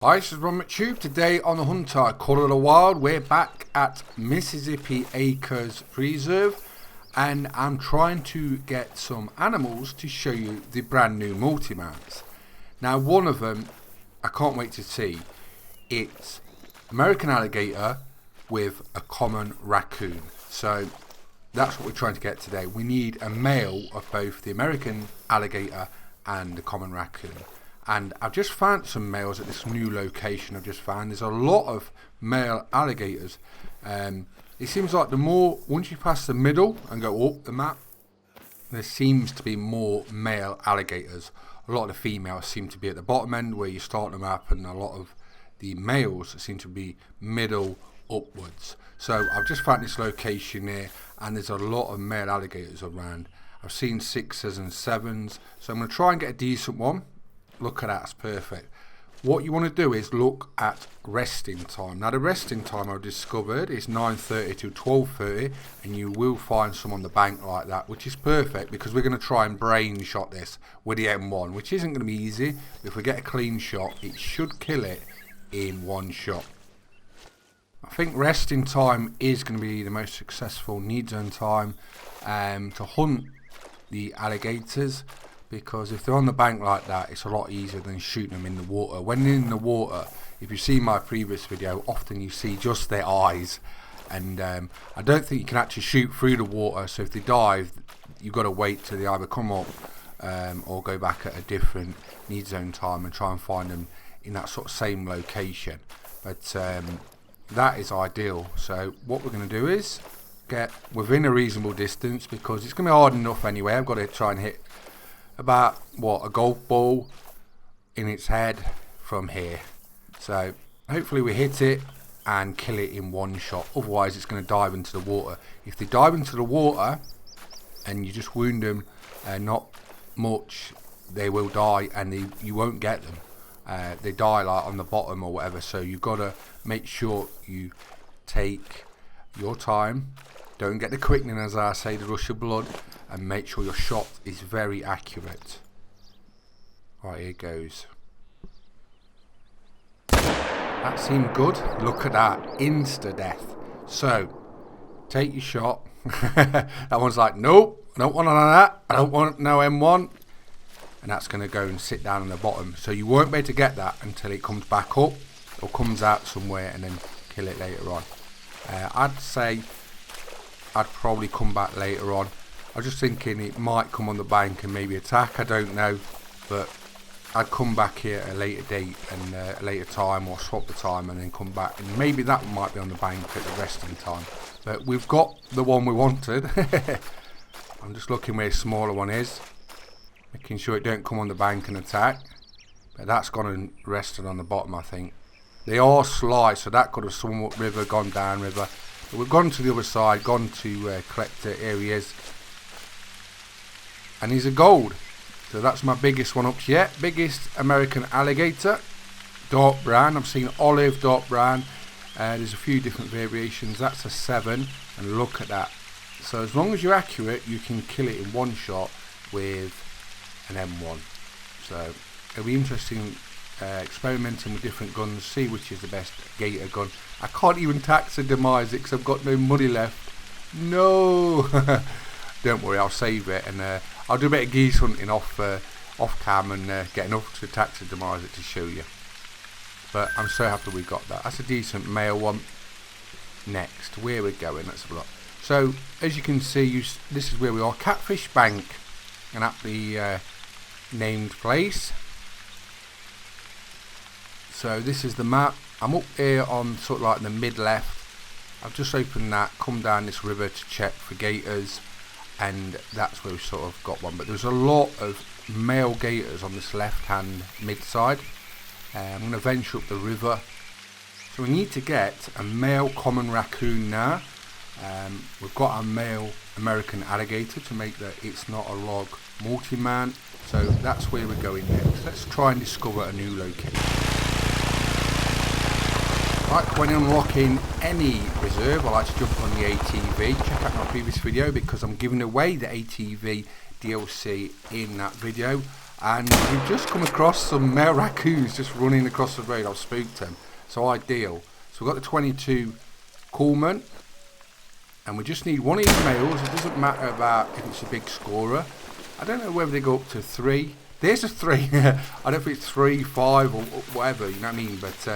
Hi, this is Ron McTube. Today on the Hunter, Call of the Wild, we're back at Mississippi Acres Preserve, and I'm trying to get some animals to show you the brand new multi-mans. Now, one of them I can't wait to see. It's American alligator with a common raccoon. So that's what we're trying to get today. We need a male of both the American alligator and the common raccoon. And I've just found some males at this new location. I've just found there's a lot of male alligators. It seems like the more, once you pass the middle and go up the map, there seems to be more male alligators. A lot of the females seem to be at the bottom end where you start the map, and a lot of the males seem to be middle upwards. So I've just found this location here, and there's a lot of male alligators around. I've seen 6s and 7s, so I'm going to try and get a decent one. Look at that, it's perfect. What you want to do is look at resting time. Now the resting time I've discovered is 9:30 to 12:30, and you will find some on the bank like that, which is perfect because we're going to try and brain shot this with the M1, which isn't going to be easy. If we get a clean shot, it should kill it in one shot. I think resting time is going to be the most successful need zone time to hunt the alligators. Because if they're on the bank like that, it's a lot easier than shooting them in the water. When they're in the water, if you see my previous video, often you see just their eyes. And I don't think you can actually shoot through the water. So if they dive, you've got to wait till they either come up or go back at a different need zone time and try and find them in that sort of same location. But that is ideal. So what we're going to do is get within a reasonable distance, because it's going to be hard enough anyway. I've got to try and hit about a golf ball in its head from here. So hopefully we hit it and kill it in one shot. Otherwise it's going to dive into the water. If they dive into the water and you just wound them not much, they will die, and you won't get them. They die like on the bottom or whatever. So you've got to make sure you take your time. Don't get the quickening, as I say, the rush of blood, and make sure your shot is very accurate. Right, here goes. That seemed good. Look at that, insta death. So take your shot. That one's like, nope, I don't want none of that. I don't want no M1. And that's going to go and sit down on the bottom. So you won't be able to get that until it comes back up or comes out somewhere, and then kill it later on. I'd say I'd probably come back later on. I was just thinking it might come on the bank and maybe attack, I don't know, but I'd come back here at a later date and a later time, or swap the time and then come back, and maybe that might be on the bank at the resting time. But we've got the one we wanted. I'm just looking where the smaller one is, making sure it don't come on the bank and attack. But that's gone and rested on the bottom, I think. They are sly, so that could have swum up river, gone down river. But we've gone to the other side, gone to collect it. Here he is. And he's a gold. So that's my biggest one up yet. Biggest American alligator. Dark brown. I've seen olive, dark brown. There's a few different variations. That's a 7. And look at that. So as long as you're accurate, you can kill it in one shot with an M1. So it'll be interesting experimenting with different guns, see which is the best gator gun. I can't even taxidermise it because I've got no money left. No. Don't worry, I'll save it, and I'll do a bit of geese hunting off cam and get enough to taxidermise it to show you. But I'm so happy we got that. That's a decent male one. Next, where we're going, let's have a look. So as you can see, this is where we are, Catfish Bank, and at the named place. So this is the map. I'm up here on sort of like the mid left. I've just opened that, come down this river to check for gators, and that's where we sort of got one. But there's a lot of male gators on this left hand mid side. I'm going to venture up the river. So we need to get a male common raccoon now. We've got a male American alligator to make that it's not a log multi-man. So that's where we're going next. Let's try and discover a new location. Right, when unlocking any reserve, I like to jump on the ATV. Check out my previous video because I'm giving away the ATV DLC in that video. and we've just come across some male raccoons just running across the road. I've spooked them, so ideal. So we've got the 22 Coleman, and we just need one of these males. It doesn't matter about if it's a big scorer. I don't know whether they go up to 3. There's a 3. I don't think it's 3, 5 or whatever, you know what I mean, but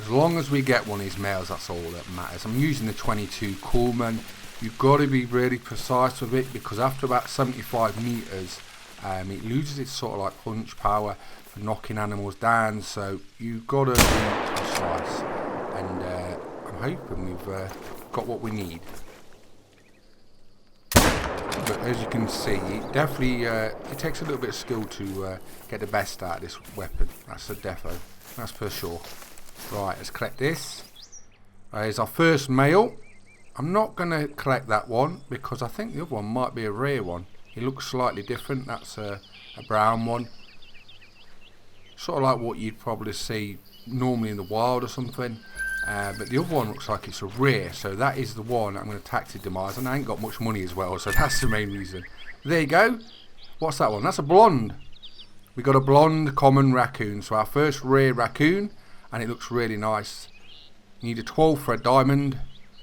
as long as we get one of these males, that's all that matters. I'm using the 22 Coleman. You've got to be really precise with it, because after about 75 meters, it loses its sort of like punch power for knocking animals down. So you've got to be precise, and I'm hoping we've got what we need. But as you can see, it definitely it takes a little bit of skill to get the best out of this weapon. That's a defo, that's for sure. Right, let's collect this. Here's our first male. I'm not going to collect that one because I think the other one might be a rare one. It looks slightly different. That's a brown one. Sort of like what you'd probably see normally in the wild or something. But the other one looks like it's a rare. So that is the one I'm going to tactic demise. And I ain't got much money as well, so that's the main reason. There you go. What's that one? That's a blonde. We got a blonde common raccoon. So our first rare raccoon. And it looks really nice. You need a 12 for a diamond.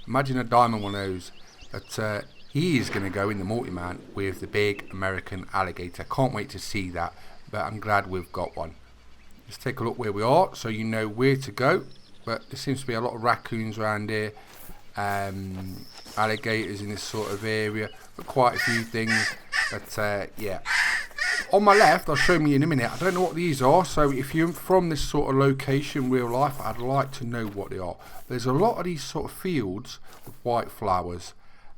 Imagine a diamond one of those. But he is going to go in the multi-mount with the big American alligator. Can't wait to see that. But I'm glad we've got one. Let's take a look where we are so you know where to go. But there seems to be a lot of raccoons around here. Alligators in this sort of area. But quite a few things. But yeah. On my left, I'll show you in a minute. I don't know what these are, so if you're from this sort of location, real life, I'd like to know what they are. There's a lot of these sort of fields with white flowers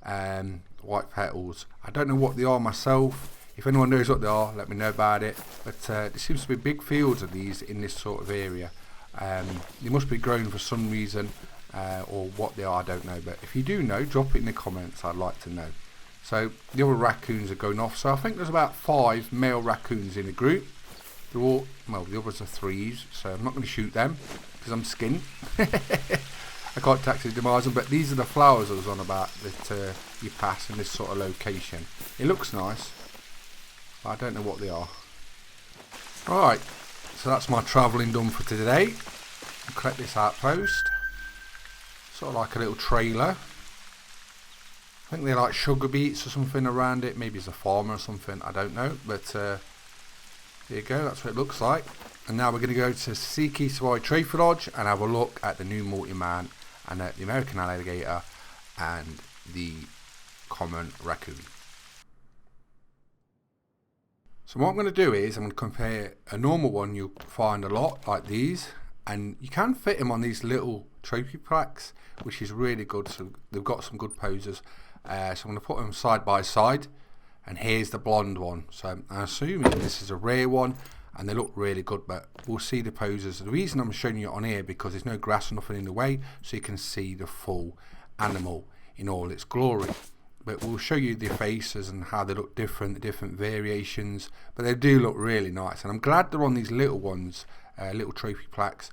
and white petals. I don't know what they are myself. If anyone knows what they are, let me know about it. But there seems to be big fields of these in this sort of area. They must be grown for some reason, or what they are, I don't know. But if you do know, drop it in the comments. I'd like to know. So the other raccoons are going off. So I think there's about 5 male raccoons in a group. They're all, well, the others are 3s, so I'm not going to shoot them because I'm skinned. I can't tactically demise them, but these are the flowers I was on about that you pass in this sort of location. It looks nice, but I don't know what they are. Right, so that's my travelling done for today. I'll collect this outpost. Sort of like a little trailer. I think they're like sugar beets or something around it. Maybe it's a farmer or something, I don't know. But there you go, that's what it looks like. And now we're going to go to Siki Sawai Trophy Lodge and have a look at the new multi-man and at the American alligator and the common raccoon. So what I'm going to do is I'm going to compare a normal one you'll find a lot like these, and you can fit them on these little trophy plaques, which is really good. So they've got some good poses. So I'm going to put them side by side, and here's the blonde one. So I'm assuming this is a rare one, and they look really good, but we'll see the poses. The reason I'm showing you it on here because there's no grass or nothing in the way, so you can see the full animal in all its glory. But we'll show you the faces and how they look different, the different variations, but they do look really nice. And I'm glad they're on these little ones, little trophy plaques,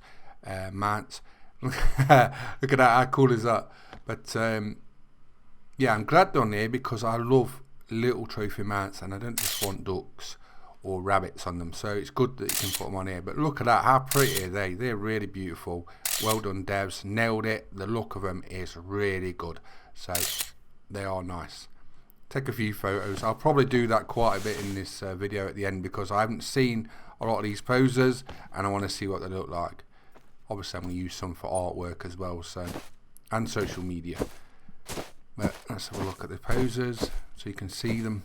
mounts. Look at that, how cool is that? But yeah, I'm glad they're on there because I love little trophy mounts and I don't just want ducks or rabbits on them, so it's good that you can put them on here. But look at that, how pretty are they? They're really beautiful. Well done, devs, nailed it. The look of them is really good, so they are nice. Take a few photos. I'll probably do that quite a bit in this video at the end because I haven't seen a lot of these poses and I want to see what they look like. Obviously I'm going to use some for artwork as well, so, and social media. But let's have a look at the poses so you can see them.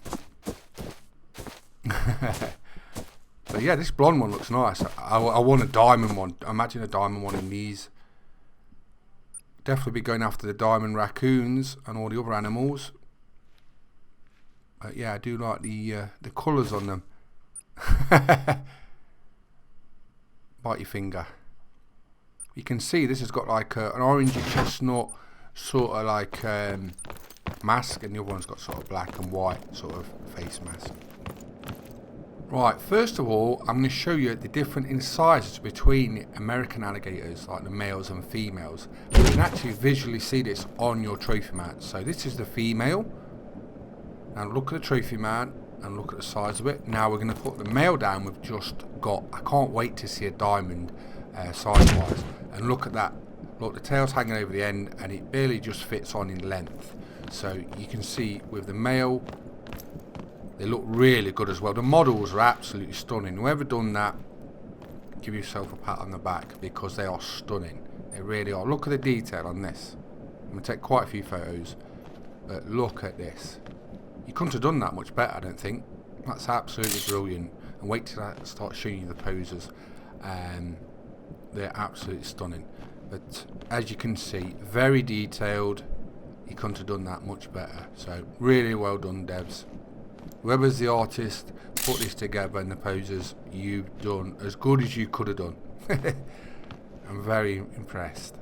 But yeah, this blonde one looks nice. I want a diamond one. Imagine a diamond one in these. Definitely be going after the diamond raccoons and all the other animals. But yeah, I do like the colours on them. Bite your finger. You can see this has got like an orangey chestnut sort of like mask, and the other one's got sort of black and white sort of face mask. Right, first of all, I'm going to show you the difference in sizes between American alligators, like the males and females. You can actually visually see this on your trophy mount. So this is the female. Now look at the trophy mount. and look at the size of it. Now we're going to put the male down. We've just got, I can't wait to see a diamond size wise, and look at that. Look, the tail's hanging over the end and it barely just fits on in length. So you can see with the male, they look really good as well. The models are absolutely stunning. Whoever done that, give yourself a pat on the back, because they are stunning. They really are. Look at the detail on this. I'm going to take quite a few photos, but look at this. You couldn't have done that much better, I don't think. That's absolutely brilliant. And wait till I start showing you the poses. They're absolutely stunning. But as you can see, very detailed. You couldn't have done that much better. So really well done, devs. Whoever's the artist put this together and the poses, you've done as good as you could have done. I'm very impressed.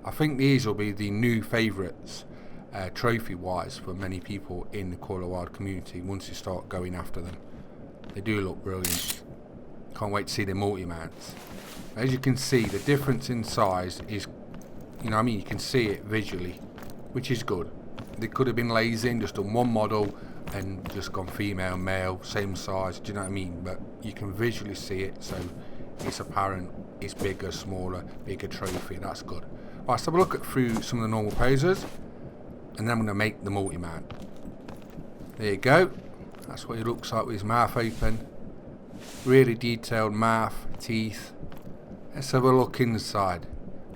I think these will be the new favourites, trophy wise, for many people in the Call of the Wild community once you start going after them. They do look brilliant. Can't wait to see the multi-mounts. As you can see, the difference in size is, you know what I mean, you can see it visually, which is good. They could have been lazy and just done one model and just gone female, male, same size, do you know what I mean? But you can visually see it, so it's apparent it's bigger, smaller, bigger trophy. That's good. Right, let's have a look through some of the normal poses, and then I'm going to make the multi-mount. There you go. That's what he looks like with his mouth open. Really detailed mouth, teeth. Let's have a look inside.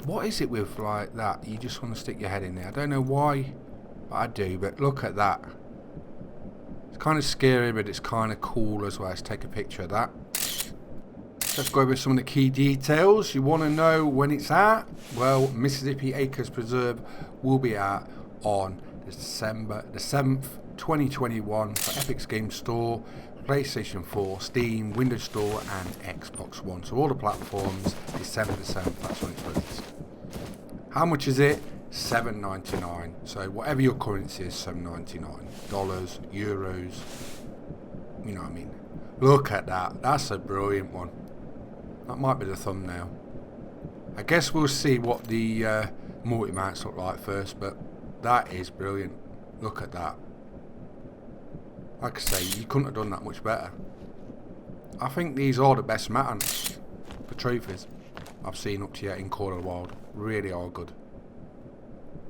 What is it with like that? You just want to stick your head in there. I don't know why, but I do. But look at that. It's kind of scary, but it's kind of cool as well. Let's take a picture of that. Let's go over some of the key details. You want to know when it's out? Well, Mississippi Acres Preserve will be out on December the 7th, 2021 for Epic's Game Store, PlayStation 4, Steam, Windows Store and Xbox One. So all the platforms, December the 7th, that's when it's released. How much is it? $7.99. So whatever your currency is, $7.99. Dollars, euros, you know what I mean. Look at that. That's a brilliant one. That might be the thumbnail. I guess we'll see what the multi-mounts look like first, but that is brilliant. Look at that. Like I say, you couldn't have done that much better. I think these are the best mounts for trophies I've seen up to yet in Call of the Wild. Really are good.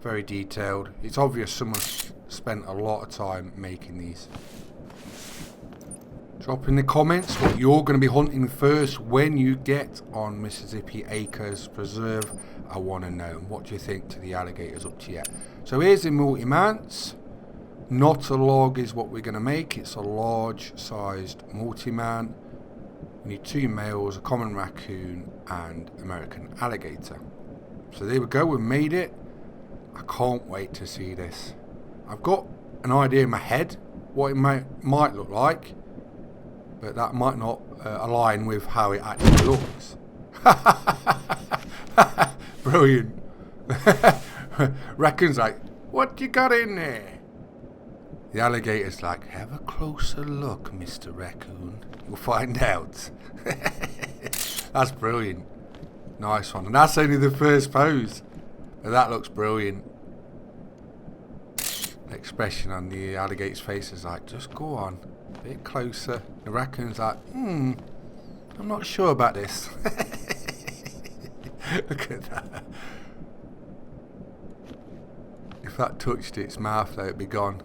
Very detailed. It's obvious someone spent a lot of time making these. Drop in the comments what you're going to be hunting first when you get on Mississippi Acres Preserve. I want to know. And what do you think to the alligators up to yet? So here's the multi-mounts. Not a log is what we're going to make. It's a large sized multi-mount. We need 2 males, a common raccoon and American alligator. So there we go. We've made it. I can't wait to see this. I've got an idea in my head what it might look like, but that might not align with how it actually looks. Brilliant. Raccoon's like, what you got in there? The alligator's like, have a closer look, Mr. Raccoon. You'll find out. That's brilliant. Nice one. And that's only the first pose. But that looks brilliant. The expression on the alligator's face is like, just go on. A bit closer. The raccoon's like, I'm not sure about this. Look at that. If that touched its mouth though, it'd be gone.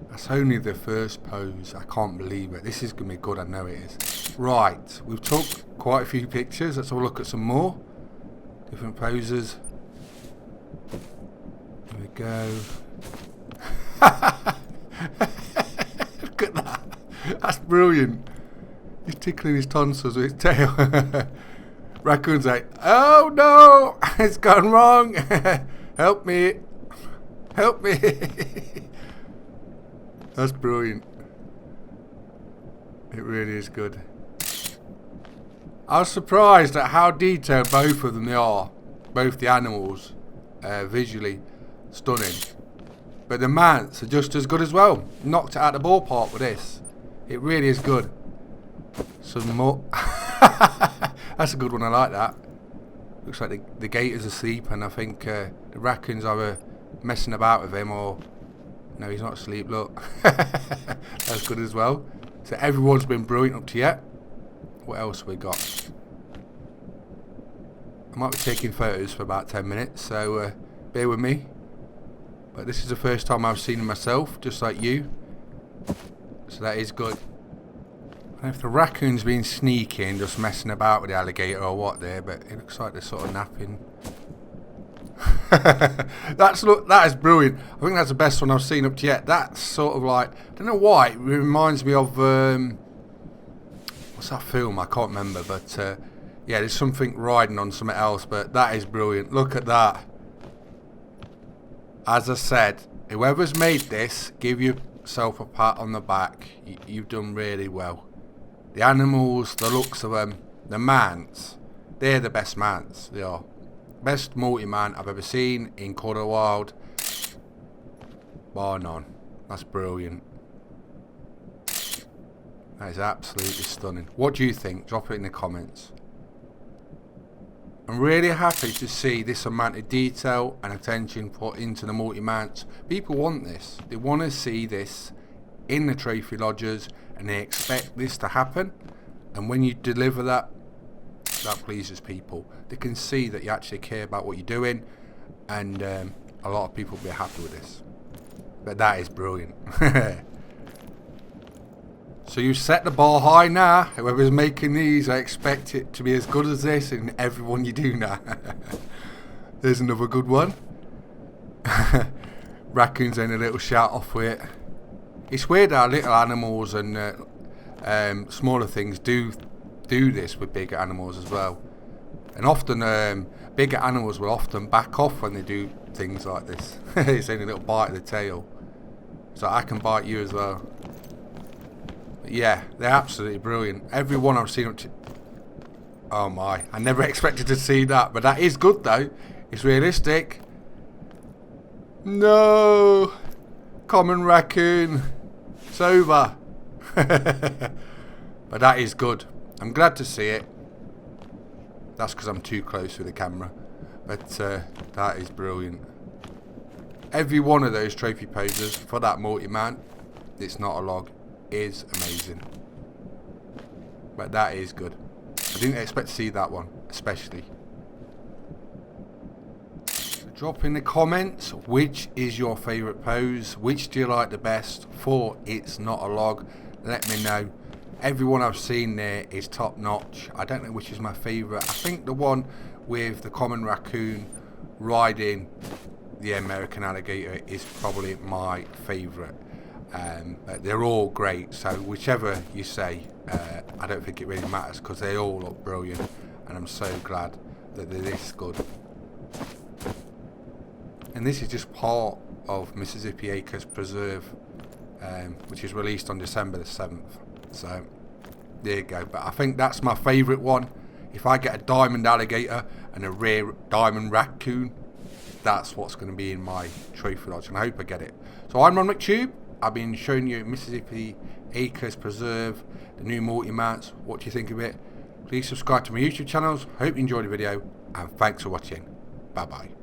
That's only the first pose. I can't believe it. This is going to be good, I know it is. Right, we've took quite a few pictures. Let's have a look at some more. Different poses. Here we go. Look at that. That's brilliant. He's tickling his tonsils with his tail. Raccoon's like, oh no, it's gone wrong. Help me. Help me. That's brilliant. It really is good. I was surprised at how detailed both of them are. Both the animals. Visually stunning. But the mounts are just as good as well. Knocked it out of the ballpark with this. It really is good. Some more. That's a good one, I like that. Looks like the gator's asleep and I think the raccoon's either messing about with him or No, he's not asleep, look. That's good as well. So everyone's been brilliant up to yet. What else have we got? I might be taking photos for about 10 minutes, so bear with me. But this is the first time I've seen him myself, just like you. So that is good. I don't know if the raccoon's been sneaky and just messing about with the alligator or what there, but it looks like they're sort of napping. That is brilliant. I think that's the best one I've seen up to yet. That's sort of like, I don't know why, it reminds me of what's that film? I can't remember, but yeah, there's something riding on something else, but that is brilliant. Look at that. As I said, whoever's made this, give yourself a pat on the back. You've done really well. The animals, the looks of them, the mants, they're the best mants. They are. Best multi-man I've ever seen in Colorado Wild. Bar none. That's brilliant. That is absolutely stunning. What do you think? Drop it in the comments. I'm really happy to see this amount of detail and attention put into the multi-mants. People want this. They want to see this in the trophy lodges, and they expect this to happen. And when you deliver that, that pleases people. They can see that you actually care about what you're doing, and a lot of people will be happy with this. But that is brilliant. So you set the bar high now. Whoever's making these, I expect it to be as good as this in every one you do now. There's another good one. Raccoons in a little shout off with it. It's weird how little animals and smaller things do this with bigger animals as well. And often bigger animals will often back off when they do things like this. It's only a little bite of the tail. So I can bite you as well. But yeah, they're absolutely brilliant. Every one I've seen up to... Oh my, I never expected to see that. But that is good though. It's realistic. No! Common raccoon. It's over. But that is good. I'm glad to see it. That's because I'm too close with the camera. But that is brilliant. Every one of those trophy poses for that multi-man, it's not a log, is amazing. But that is good. I didn't expect to see that one, especially. So drop in the comments, which is your favourite pose? Which do you like the best for It's Not a Log? Let me know. Everyone I've seen there is top notch. I don't know which is my favourite. I think the one with the common raccoon riding the American alligator is probably my favourite. But they're all great, so whichever you say, I don't think it really matters because they all look brilliant, and I'm so glad that they're this good. And this is just part of Mississippi Acres Preserve, which is released on December the 7th. So there you go. But I think that's my favourite one. If I get a diamond alligator and a rare diamond raccoon, that's what's going to be in my trophy lodge, and I hope I get it. So I'm Ron McTube. I've been showing you Mississippi Acres Preserve, the new multi-mats. What do you think of it? Please subscribe to my YouTube channels. Hope you enjoyed the video, and thanks for watching. Bye bye.